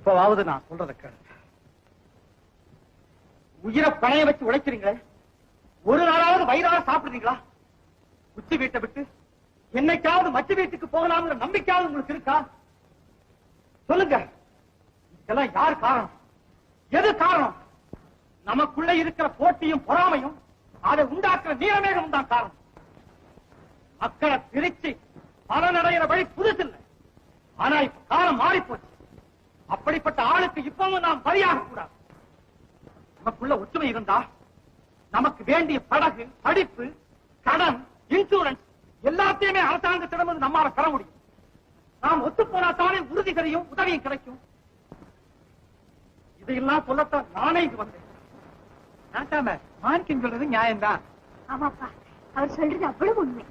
இப்பவாவது நான் சொல்றத கேளு. உயிரை பணைய வச்சு உழைக்கிறீங்களே, ஒரு நாளாவது வயிறார சாப்பிடுறீங்களா? உச்சி வீட்டை விட்டு என்னைக்காவது மச்சு வீட்டுக்கு போகலாம்ங்கிற நம்பிக்கையாவது உங்களுக்கு இருக்கா? சொல்லுங்க. இதெல்லாம் யார் காரணம்? எது காரணம்? நமக்குள்ள இருக்கிற போட்டியும் பொறாமையும் அதை உண்டாக்குற நீரமேகம் தான் காரணம். மக்களை பிரிச்சு பலனடைகிற வழி புதுசு இல்லை. ஆனா இப்ப காலம் மாறி போச்சு. அப்படிப்பட்ட ஆளுக்கு இப்பவும் நாம் பலியாக கூடாது. நமக்குள்ள ஒற்றுமை இருந்தா நமக்கு வேண்டிய படகு, படிப்பு, கடன், இன்சூரன்ஸ் எல்லாத்தையுமே அரசாங்கத்திடம் நம்மால பெற முடியும். நாம் ஒத்து போனாத்தானே உறுதி தெரியும், உதவியும் கிடைக்கும். இதையெல்லாம் சொல்லத்தான் நானே இது வந்தேன். மாணிக்கம் சொல்றது நியாயம்தான். ஆமாப்பா, அவர் சொல்றது அவ்வளவு உண்மை.